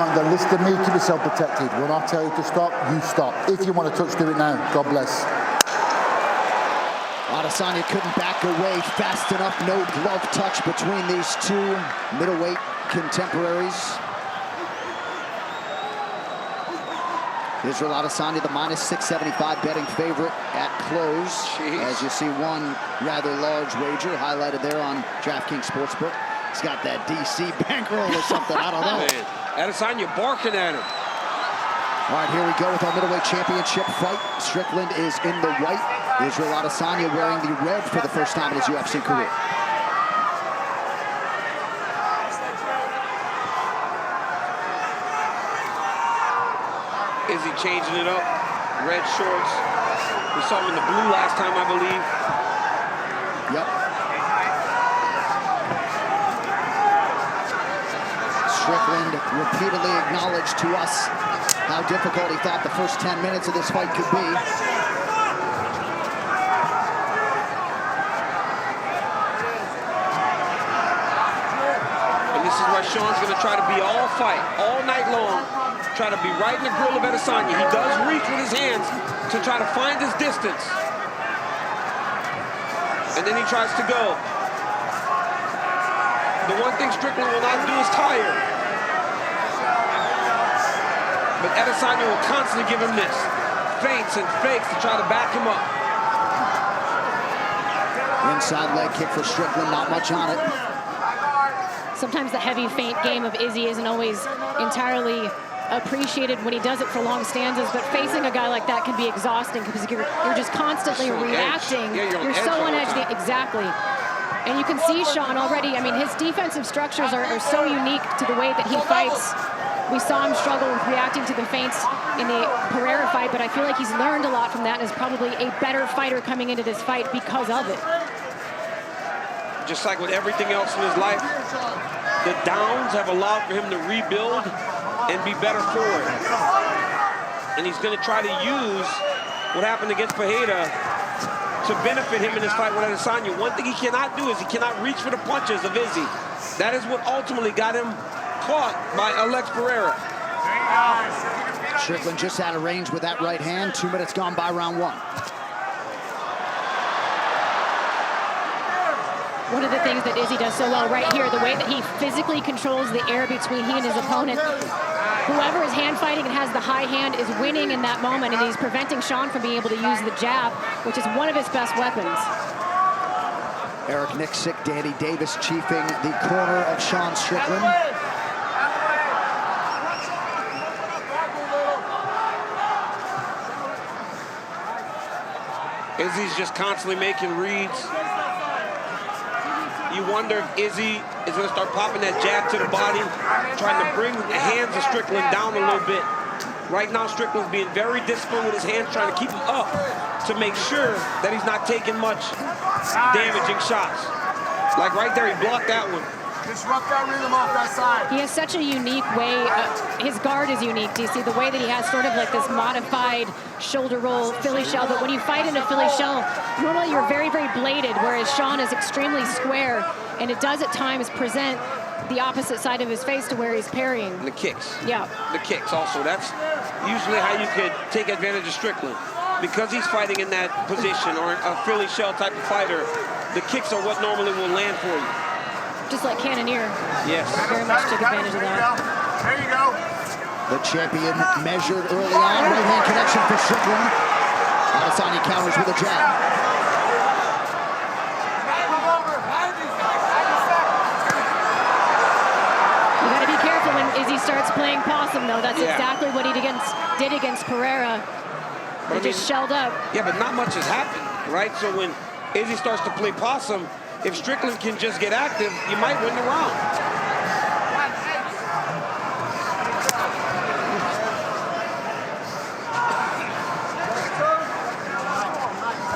now and go, listen to me, keep yourself protected. When I tell you to stop, you stop. If you want to touch, do it now. God bless. Adesanya couldn't back away fast enough. No glove touch between these two middleweight contemporaries. Israel Adesanya, the -675 betting favorite at close. Jeez. As you see one rather large wager highlighted there on DraftKings Sportsbook. He's got that DC bankroll or something, I don't know. Man, Adesanya barking at him. All right, here we go with our middleweight championship fight. Strickland is in the white. Israel Adesanya wearing the red for the first time in his UFC career. Is he changing it up? Red shorts. We saw him in the blue last time, I believe. Yep. Strickland repeatedly acknowledged to us how difficult he thought the first 10 minutes of this fight could be. And this is where Sean's going to try to be all fight, all night long. Try to be right in the grill of Adesanya. He does reach with his hands to try to find his distance. And then he tries to go. The one thing Strickland will not do is tire. But Adesanya will constantly give him this. Feints and fakes to try to back him up. Inside leg kick for Strickland, not much on it. Sometimes the heavy feint game of Izzy isn't always entirely appreciated when he does it for long stanzas, but facing a guy like that can be exhausting because you're just constantly reacting. Yeah, you're so on edge. Exactly. And you can see Sean already. I mean, his defensive structures are so unique to the way that he fights. We saw him struggle with reacting to the feints in the Pereira fight, but I feel like he's learned a lot from that and is probably a better fighter coming into this fight because of it. Just like with everything else in his life, the downs have allowed for him to rebuild and be better for it. And he's going to try to use what happened against Pereira to benefit him in this fight with Adesanya. One thing he cannot do is he cannot reach for the punches of Izzy. That is what ultimately got him caught by Alex Pereira. Strickland just out of range with that right hand. 2 minutes gone by round one. One of the things that Izzy does so well right here, the way that he physically controls the air between he and his opponent. Whoever is hand fighting and has the high hand is winning in that moment, and he's preventing Sean from being able to use the jab, which is one of his best weapons. Eric Nixick, Danny Davis chiefing the corner of Sean Strickland. Izzy's just constantly making reads. You wonder if Izzy is going to start popping that jab to the body, trying to bring the hands of Strickland down a little bit. Right now, Strickland's being very disciplined with his hands, trying to keep him up to make sure that he's not taking much damaging shots. Like right there, he blocked that one. Disrupt that rhythm off that side. He has such a unique way. His guard is unique, DC. The way that he has sort of like this modified shoulder roll Philly shell. But when you fight in a Philly shell, normally you're very, very bladed, whereas Sean is extremely square. And it does at times present the opposite side of his face to where he's parrying. And the kicks. Yeah. The kicks also. That's usually how you could take advantage of Strickland. Because he's fighting in that position, or a Philly shell type of fighter, the kicks are what normally will land for you. Just like Cannonier. Yes. Very much took advantage of that. There you go. The champion measured early on. Right hand connection for Strickland. Adesanya counters with a jab. You got to be careful when Izzy starts playing possum, though. That's exactly what he did against Pereira. He just shelled up. Yeah, but not much has happened, right? So when Izzy starts to play possum, if Strickland can just get active, you might win the round.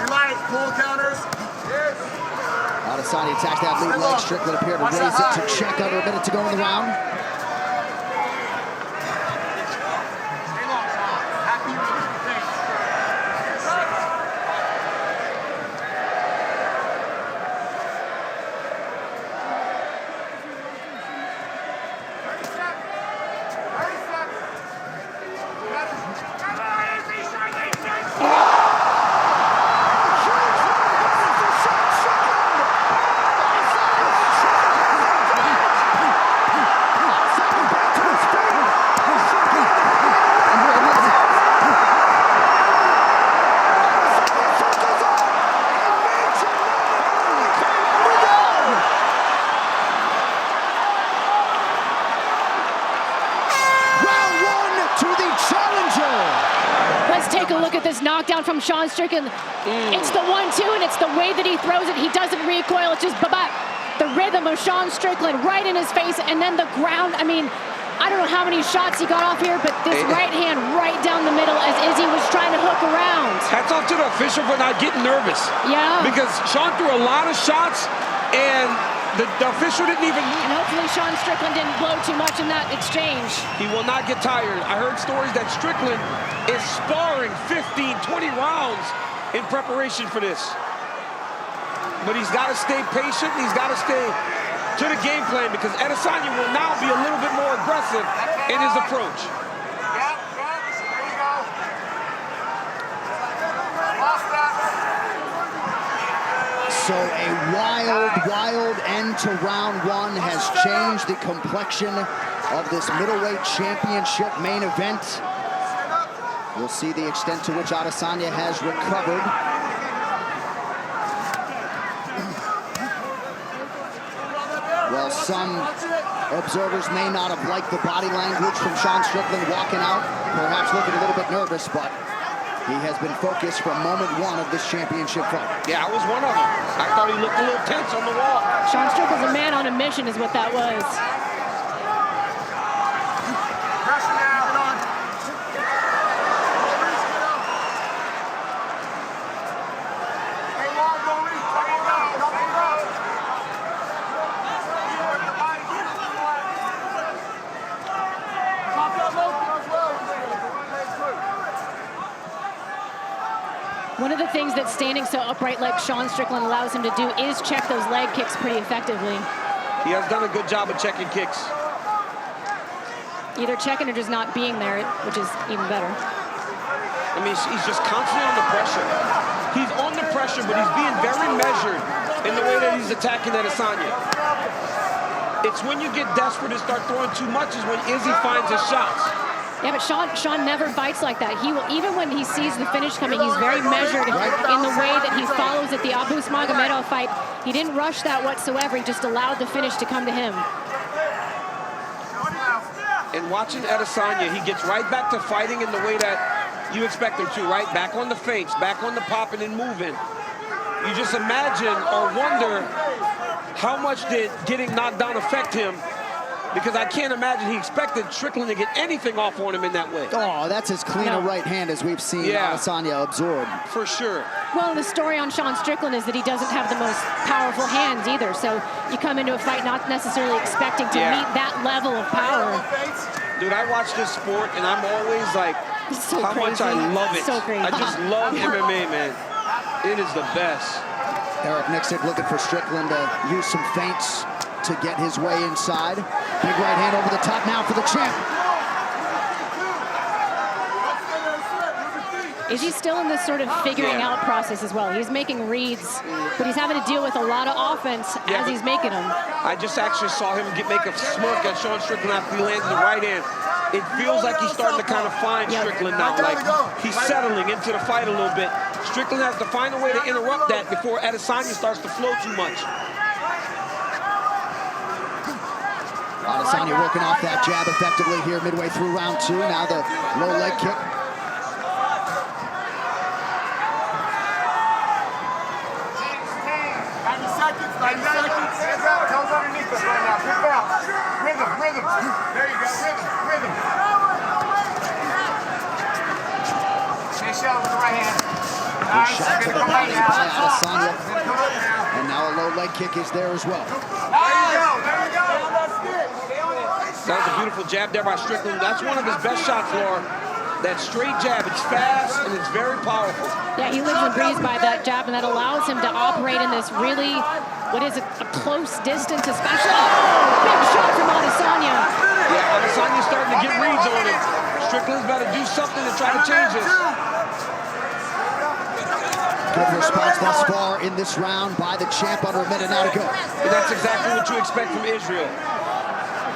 Relax, pull counters. Adesanya attacks that lead leg. Strickland appeared to raise it to check under a minute to go in the round. to the challenger. Let's take a look at this knockdown from Sean Strickland. It's the 1-2, and it's the way that he throws it. He doesn't recoil. It's just ba-ba. The rhythm of Sean Strickland right in his face, and then the ground. I mean, I don't know how many shots he got off here, but this right hand right down the middle as Izzy was trying to hook around. Hats off to the official for not getting nervous. Yeah. Because Sean threw a lot of shots, and the official didn't even move. And hopefully Sean Strickland didn't blow too much in that exchange. He will not get tired. I heard stories that Strickland is sparring 15, 20 rounds in preparation for this. But he's got to stay patient. He's got to stay to the game plan because Adesanya will now be a little bit more aggressive in his approach. So a wild end to round one has changed the complexion of this middleweight championship main event. We'll see the extent to which Adesanya has recovered. Well, some observers may not have liked the body language from Sean Strickland walking out, perhaps looking a little bit nervous, but he has been focused from moment one of this championship fight. Yeah, I was one of them. I thought he looked a little tense on the wall. Sean Strickland's a man on a mission is what that was. One of the things that standing so upright like Sean Strickland allows him to do is check those leg kicks pretty effectively. He has done a good job of checking kicks. Either checking or just not being there, which is even better. I mean, he's just constantly under pressure. He's on the pressure, but he's being very measured in the way that he's attacking Adesanya. It's when you get desperate and start throwing too much is when Izzy finds his shots. Yeah, but Sean never fights like that. He will, even when he sees the finish coming, he's very measured in the way that he follows it. The Abu Smagomedov fight, he didn't rush that whatsoever. He just allowed the finish to come to him. And watching Adesanya, he gets right back to fighting in the way that you expect him to, right? Back on the feints, back on the popping and moving. You just imagine or wonder how much did getting knocked down affect him, because I can't imagine he expected Strickland to get anything off on him in that way. Oh, that's as clean a right hand as we've seen Adesanya absorb. For sure. Well, the story on Sean Strickland is that he doesn't have the most powerful hands either, so you come into a fight not necessarily expecting to meet that level of power. Dude, I watch this sport and I'm always like, how much I love it. So crazy. I just love MMA, man. It is the best. Eric Nixick looking for Strickland to use some feints to get his way inside. Big right hand over the top now for the champ. Is he still in this sort of figuring out process as well? He's making reads, but he's having to deal with a lot of offense as he's making them. I just actually saw him make a smirk at Sean Strickland after he landed the right hand. It feels like he's starting to kind of find Strickland now. Like he's settling into the fight a little bit. Strickland has to find a way to interrupt that before Adesanya starts to flow too much. Adesanya working off that jab effectively here midway through round two. Now the low leg kick. 90 seconds. Hands out. Toes underneath us right now. Pick out. Rhythm. There you go. Rhythm. Finish out with the right hand. Nice. Shot to the body by Adesanya. And now a low leg kick is there as well. There you go. That was a beautiful jab there by Strickland. That's one of his best shots, Laura. That straight jab, it's fast and it's very powerful. Yeah, he lives and breathes by that jab, and that allows him to operate in this really, what is a close distance, especially. Oh, big shot from Adesanya. Yeah, Adesanya's starting to get reads on him. Strickland's got to do something to try to change this. Good response thus far in this round by the champ under a minute now to go. And that's exactly what you expect from Israel.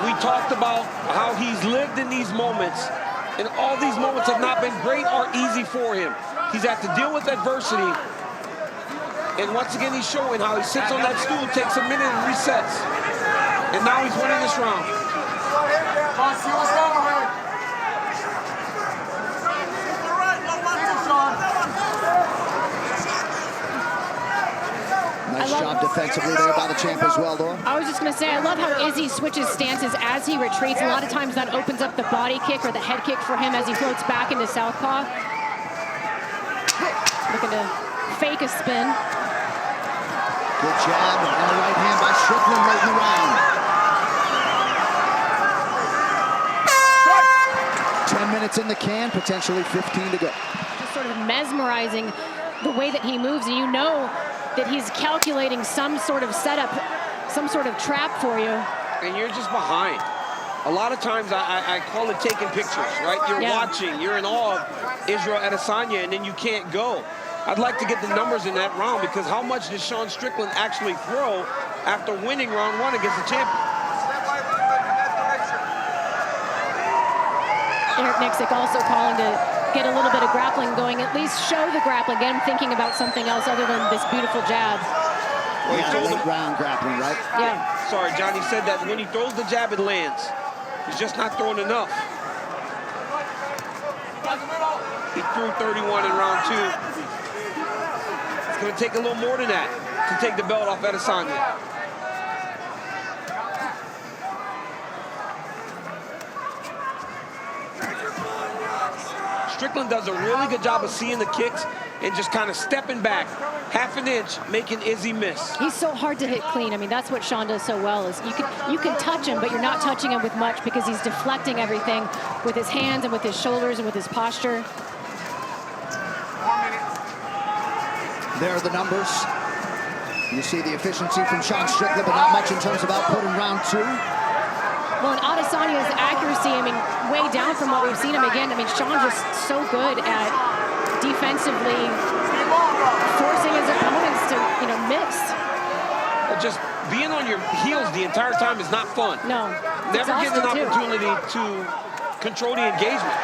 We talked about how he's lived in these moments, and all these moments have not been great or easy for him. He's had to deal with adversity. And once again, he's showing how he sits on that stool, takes a minute and resets. And now he's winning this round. defensively there by the champ as well, Laura. I was just going to say, I love how Izzy switches stances as he retreats. A lot of times that opens up the body kick or the head kick for him as he floats back into southpaw. Looking to fake a spin. Good jab and a right hand by Strickland late in the round. 10 minutes in the can, potentially 15 to go. Just sort of mesmerizing the way that he moves, and you know that he's calculating some sort of setup, some sort of trap for you. And you're just behind. A lot of times I call it taking pictures, right? You're watching, you're in awe of Israel Adesanya, and then you can't go. I'd like to get the numbers in that round, because how much did Sean Strickland actually throw after winning round 1 against the champion? Eric Nixick also calling to get a little bit of grappling going, at least show the grappling, get him thinking about something else other than this beautiful jab. Well, yeah, late round grappling, right? Yeah. Sorry, Johnny said that when he throws the jab, it lands. He's just not throwing enough. He threw 31 in round 2. It's going to take a little more than that to take the belt off Adesanya. Strickland does a really good job of seeing the kicks and just kind of stepping back half an inch, making Izzy miss. He's so hard to hit clean. I mean, that's what Sean does so well, is you can touch him, but you're not touching him with much because he's deflecting everything with his hands and with his shoulders and with his posture. There are the numbers. You see the efficiency from Sean Strickland, but not much in terms of output in round 2. Well, and Adesanya's accuracy, I mean, way down from what we've seen him again. I mean, Sean's just so good at defensively forcing his opponents to, you know, miss. But just being on your heels the entire time is not fun. No. Never getting an opportunity to control the engagement.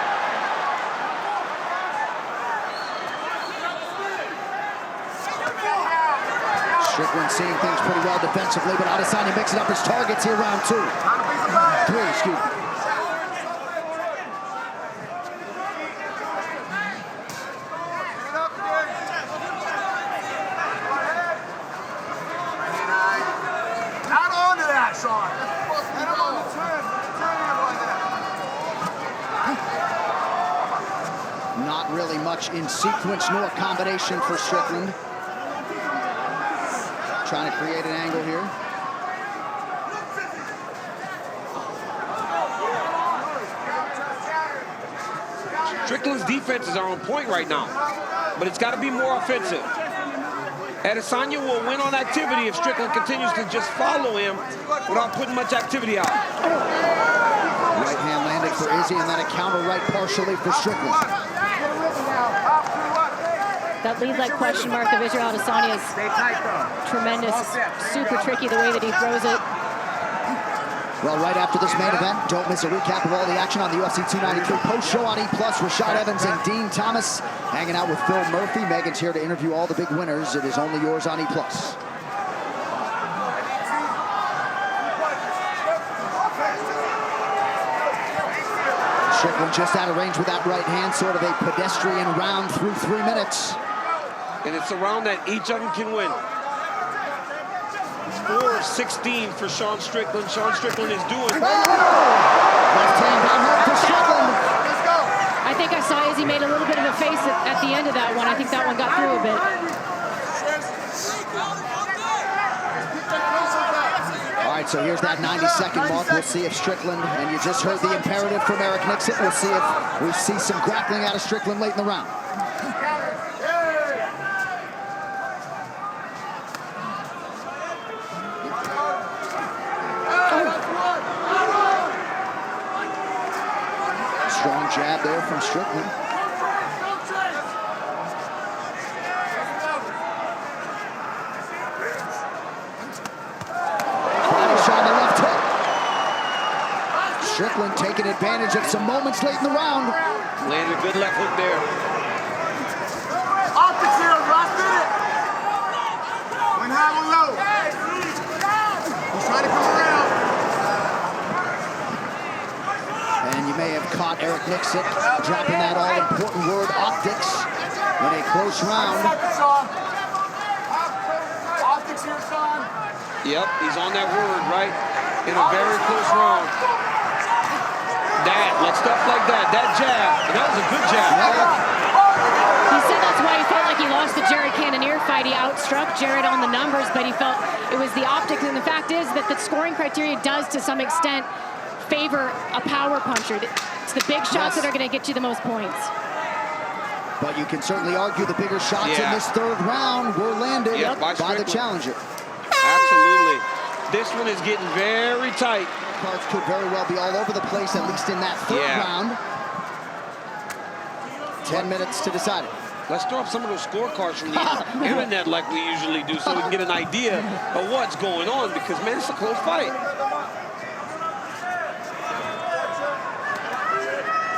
Strickland seeing things pretty well defensively, but Adesanya mixing up his targets here round 2. 3, excuse me. Not onto that, Sean. Get him on the turn. Turn him like that. Not really much in sequence nor combination for Strickland. Trying to create an angle here. Strickland's defenses are on point right now, but it's got to be more offensive. Adesanya will win on activity if Strickland continues to just follow him without putting much activity out. Right hand landing for Izzy, and then a counter right partially for Strickland. That lead-like question mark of Israel Adesanya is tremendous. Super tricky the way that he throws it. Well, right after this main event, don't miss a recap of all the action on the UFC 293 post-show on E+. Rashad Evans and Dean Thomas hanging out with Phil Murphy. Megan's here to interview all the big winners. It is only yours on E+. Strickland just out of range with that right hand, sort of a pedestrian round through 3 minutes. And it's a round that each of them can win. 4-16 for Sean Strickland. Sean Strickland is doing. Left hand down home for Strickland. Let's go. I think I saw Izzy made a little bit of a face at the end of that one. I think that one got through a bit. All right, so here's that 90-second mark. We'll see if Strickland, and you just heard the imperative from Eric Nixick, we'll see if we see some grappling out of Strickland late in the round. Strong jab there from Strickland. Body shot on the left hook. Strickland taking advantage of some moments late in the round. Landed a good left hook there. Optics here, lost in it. Went high and low. He's trying to come around. And you may have caught Eric Nixick dropping that all-important word, optics, in a close round. Optics here, son. Yep, he's on that word, right? In a very close round. Like stuff like that, that jab, and that was a good jab. He said that's why he felt like he lost the Jared Cannonier fight. He outstruck Jared on the numbers, but he felt it was the optics. And the fact is that the scoring criteria does, to some extent, favor a power puncher. It's the big shots that are going to get you the most points. But you can certainly argue the bigger shots in this third round were landed by the challenger. Absolutely. This one is getting very tight. Cards could very well be all over the place, at least in that third round. 10 minutes to decide it. Let's throw up some of those scorecards from the internet like we usually do so we can get an idea of what's going on because, man, it's a close fight.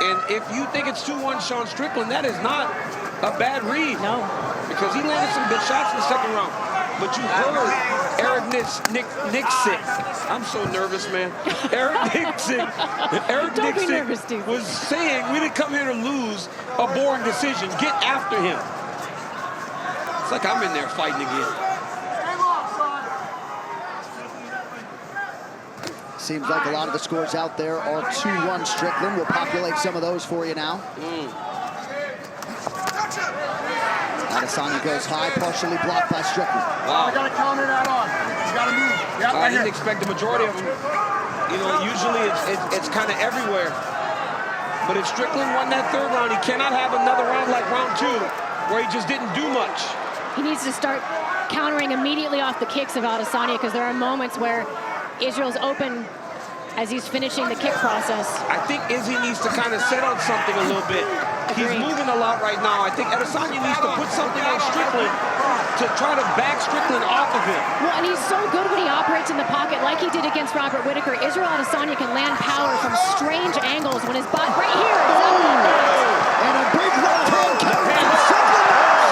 And if you think it's 2-1 Sean Strickland, that is not a bad read. No. Because he landed some good shots in the second round. But you heard Eric Nixon. I'm so nervous, man. Eric Nixon was saying we didn't come here to lose a boring decision. Get after him. It's like I'm in there fighting again. Seems like a lot of the scores out there are 2-1 Strickland. We'll populate some of those for you now. Adesanya goes high, partially blocked by Strickland. Wow. We got to counter that on. You got to move. I didn't expect the majority of them. You know, usually it's kind of everywhere. But if Strickland won that third round, he cannot have another round like round 2 where he just didn't do much. He needs to start countering immediately off the kicks of Adesanya because there are moments where Israel's open as he's finishing the kick process. I think Izzy needs to kind of set on something a little bit. He's moving a lot right now. I think Adesanya needs to put something on Strickland to try to back Strickland off of him. Well, and he's so good when he operates in the pocket like he did against Robert Whittaker. Israel Adesanya can land power from strange angles when his body right here. And a big left hand kick from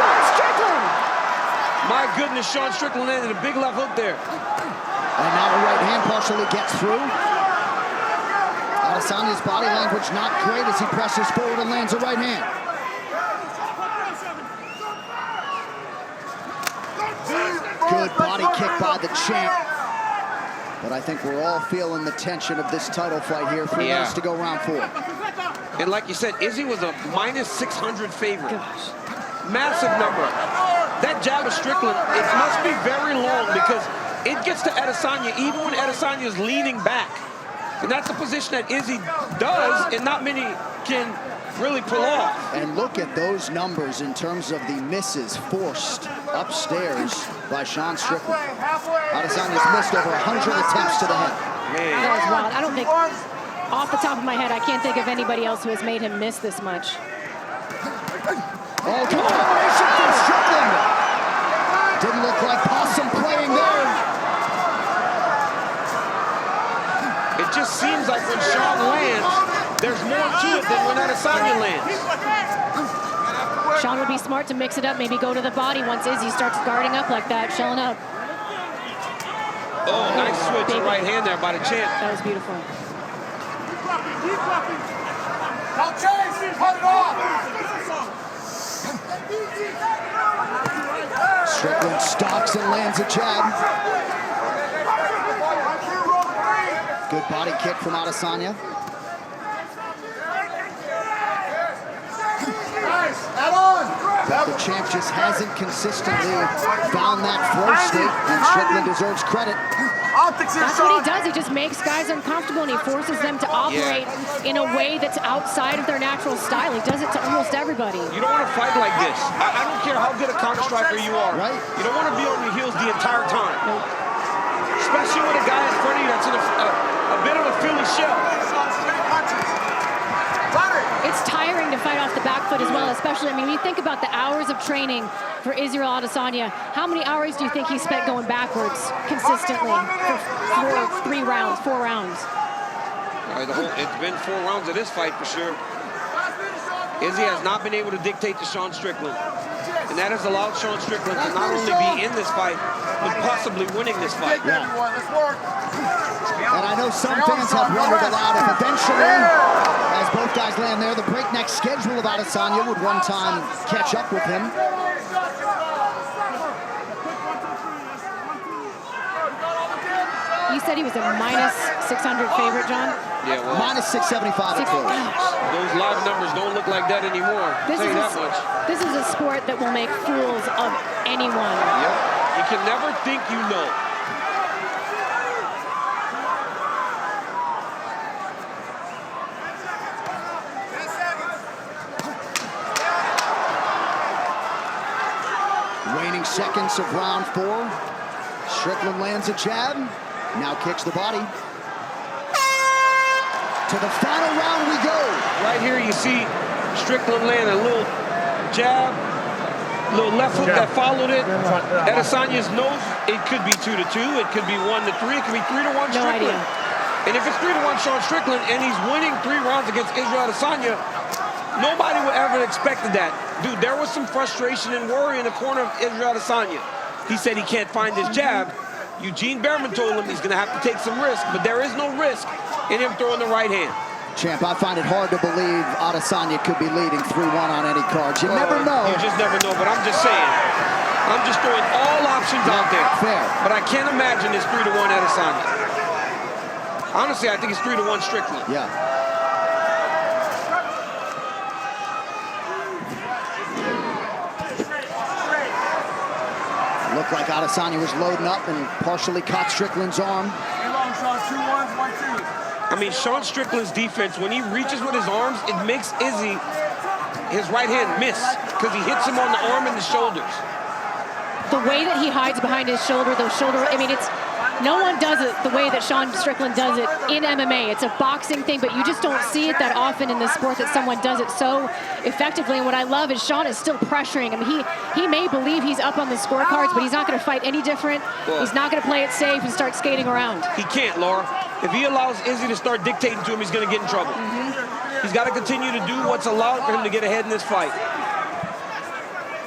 Sean Strickland. My goodness, Sean Strickland landed a big left hook there. And now the right hand partially gets through. Adesanya's body language not great as he presses forward and lands a right hand. Good body kick by the champ. But I think we're all feeling the tension of this title fight here. 3 minutes to go, round 4. And like you said, Izzy was a -600 favorite. Massive number. That jab of Strickland, it must be very long because it gets to Adesanya even when Adesanya is leaning back. And that's a position that Izzy does and not many can really pull off. And look at those numbers in terms of the misses forced upstairs by Sean Strickland. Adesanya's missed over 100 attempts to the head. Man. That was wild. I don't think, off the top of my head, I can't think of anybody else who has made him miss this much. Oh, combination from Strickland. Didn't look like possum playing there. It just seems like when Sean lands, there's more to it than when Adesanya lands. Sean would be smart to mix it up, maybe go to the body once Izzy starts guarding up like that, shelling up. Oh, nice switch to right hand there by the champ. That was beautiful. Don't chase! Cut it off! Strickland stalks and lands a jab. Good body kick from Adesanya. The champ just hasn't consistently found that flow state, and Strickland deserves credit. That's what he does. He just makes guys uncomfortable, and he forces them to operate in a way that's outside of their natural style. He does it to almost everybody. You don't want to fight like this. I don't care how good a counter striker you are. Right. You don't want to be on your heels the entire time. Nope. Especially with a guy in front of you that's in a bit of a Philly shell. It's tiring to fight off the back foot as well, especially, I mean, when you think about the hours of training for Israel Adesanya, how many hours do you think he spent going backwards consistently for 4 rounds? It's been 4 rounds of this fight for sure. Izzy has not been able to dictate to Sean Strickland. And that has allowed Sean Strickland to not only be in this fight, but possibly winning this fight. Yeah. And I know some fans have wondered aloud if eventually, as both guys land there, the breakneck schedule of Adesanya would one time catch up with him. said he was a minus 600 favorite, John? Yeah, well, Minus 675 at close. those live numbers don't look like that anymore. I'll tell you that much. This is a sport that will make fools of anyone. Yep. You can never think you know. Waning seconds of round 4. Strickland lands a jab, now kicks the body. To the final round we go. Right here you see Strickland land a little jab, little left hook that followed it. Adesanya's nose, it could be 2-2, it could be 1-3, it could be 3-1 Strickland. No idea. And if it's 3-1 Sean Strickland and he's winning 3 rounds against Israel Adesanya, nobody would ever expected that. Dude, there was some frustration and worry in the corner of Israel Adesanya. He said he can't find his jab. Eugene Behrman told him he's going to have to take some risk, but there is no risk in him throwing the right hand. Champ, I find it hard to believe Adesanya could be leading 3-1 on any card. You never know. You just never know, but I'm just saying. I'm just throwing all options out there. Fair. But I can't imagine it's 3-1 Adesanya. Honestly, I think it's 3-1 Strickland. Yeah. Looked like Adesanya was loading up and partially caught Strickland's arm. I mean, Sean Strickland's defense, when he reaches with his arms, it makes Izzy, his right hand, miss because he hits him on the arm and the shoulders. The way that he hides behind his shoulder, those shoulder, I mean, it's, no one does it the way that Sean Strickland does it in MMA. It's a boxing thing, but you just don't see it that often in this sport that someone does it so effectively. And what I love is Sean is still pressuring him. He may believe he's up on the scorecards, but he's not going to fight any different. Well, he's not going to play it safe and start skating around. He can't, Laura. If he allows Izzy to start dictating to him, he's going to get in trouble. He's got to continue to do what's allowed for him to get ahead in this fight.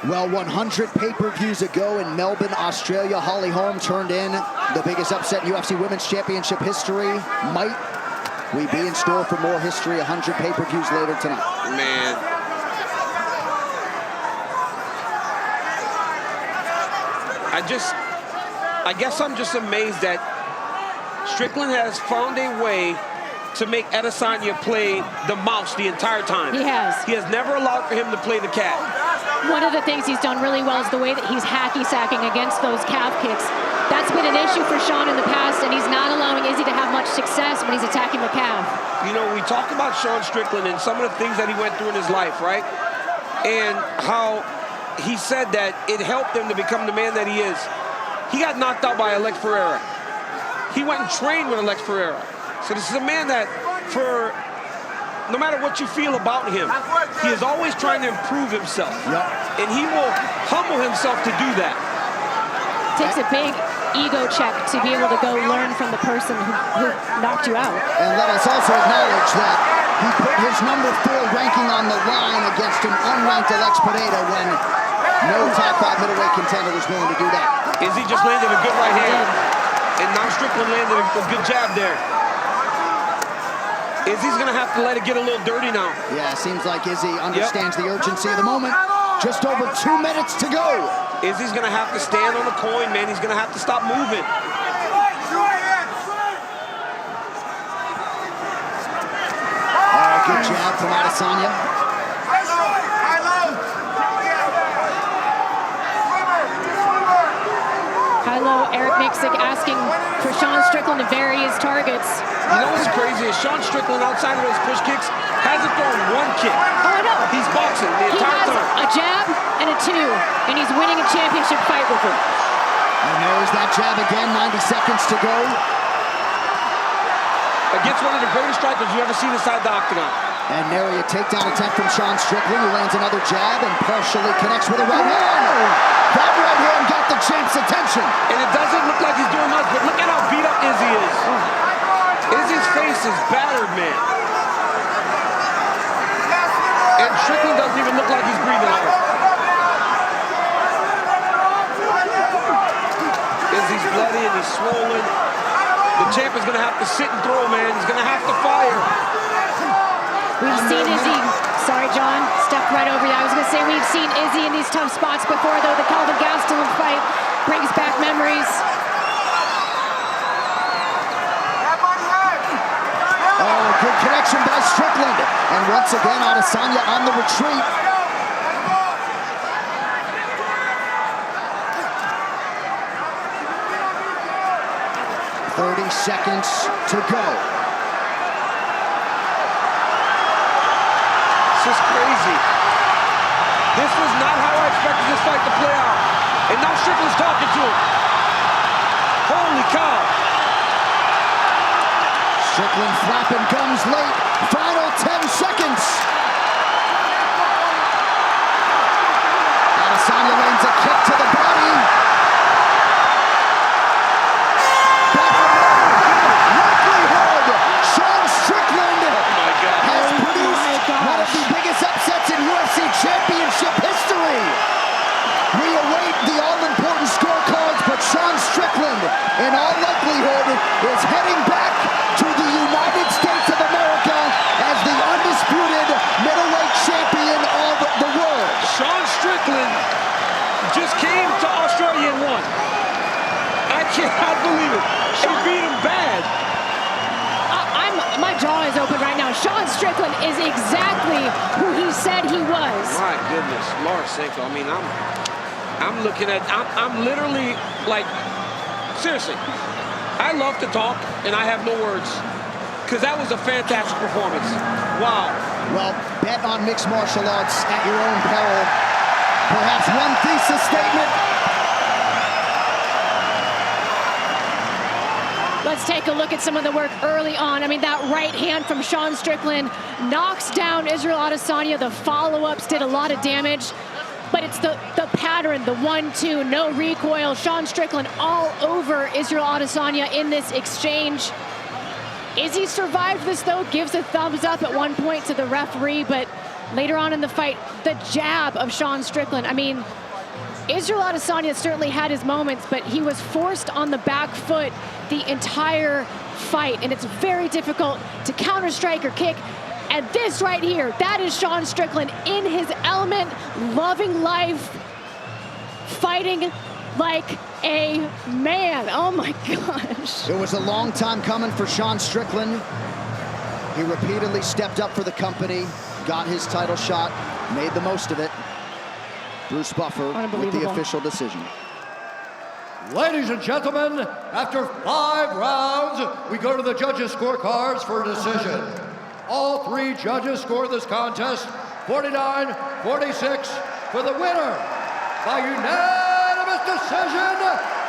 Well, 100 pay-per-views ago in Melbourne, Australia, Holly Holm turned in the biggest upset in UFC Women's Championship history. Might we be in store for more history, 100 pay-per-views later tonight? Man. I guess I'm just amazed that Strickland has found a way to make Adesanya play the mouse the entire time. He has. He has never allowed for him to play the cat. One of the things he's done really well is the way that he's hacky-sacking against those calf kicks. That's been an issue for Sean in the past, and he's not allowing Izzy to have much success when he's attacking the calf. You know, we talk about Sean Strickland and some of the things that he went through in his life, right? And how he said that it helped him to become the man that he is. He got knocked out by Alex Ferreira. He went and trained with Alex Ferreira. So this is a man that, for no matter what you feel about him, he is always trying to improve himself. Yep. And he will humble himself to do that. Takes a big ego check to be able to go learn from the person who knocked you out. And let us also acknowledge that he put his number 4 ranking on the line against an unranked Alex Pereira when no top 5 middleweight contender was willing to do that. Izzy just landed a good right hand. And now Strickland landed a good jab there. Izzy's going to have to let it get a little dirty now. Yeah, seems like Izzy understands the urgency of the moment. Just over 2 minutes to go. Izzy's going to have to stand on the coin, man. He's going to have to stop moving. Good jab from Adesanya. High-low, Eric Miksic asking for Sean Strickland to vary his targets. You know what's crazy is Sean Strickland, outside of those push kicks, hasn't thrown one kick. Oh, I know. He's boxing the entire time. He has a jab and a 2, and he's winning a championship fight with it. And there's that jab again, 90 seconds to go. Against one of the greatest strikers you ever seen inside the octagon. And nary a takedown attempt from Sean Strickland, who lands another jab and partially connects with a right hand. That right hand got the champ's attention. And it doesn't look like he's doing much, but look at how beat up Izzy is. Izzy's face is battered, man. And Strickland doesn't even look like he's breathing hard. Izzy's bloody and he's swollen. The champ is going to have to sit and throw, man. He's going to have to fire. We've seen Izzy, sorry John, stepped right over you. I was going to say we've seen Izzy in these tough spots before, though. The Calvin Gastelum fight brings back memories. Oh, good connection by Strickland. And once again, Adesanya on the retreat. 30 seconds to go. This is crazy. This was not how I expected this fight to play out. And now Strickland's talking to him. Holy cow. Strickland flapping gums late. Final 10 seconds. Adesanya lands a kick to the body. Likelihood. Sean Strickland has produced one of the biggest upsets in UFC Championship history. We await the all-important scorecards, but Sean Strickland, in all likelihood, is heading back to the United States of America as the undisputed middleweight champion of the world. Sean Strickland just came to Australia and won. I cannot believe it. She beat him bad. My jaw is open right now. Sean Strickland is exactly who he said he was. My goodness, Lord Sanko. I mean, I'm looking at, I'm literally like, seriously, I love to talk and I have no words because that was a fantastic performance. Wow. Well, bet on mixed martial arts at your own peril. Perhaps one thesis statement. Let's take a look at some of the work early on. I mean, that right hand from Sean Strickland knocks down Israel Adesanya. The follow-ups did a lot of damage, but it's the pattern, the 1-2, no recoil. Sean Strickland all over Israel Adesanya in this exchange. Izzy survived this, though, gives a thumbs up at one point to the referee, but later on in the fight, the jab of Sean Strickland. I mean, Israel Adesanya certainly had his moments, but he was forced on the back foot the entire fight, and it's very difficult to counter-strike or kick. And this right here, that is Sean Strickland in his element, loving life, fighting like a man. Oh my gosh. It was a long time coming for Sean Strickland. He repeatedly stepped up for the company, got his title shot, made the most of it. Bruce Buffer with the official decision. Ladies and gentlemen, after 5 rounds, we go to the judges' scorecards for a decision. All 3 judges score this contest 49-46 for the winner by unanimous decision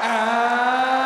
and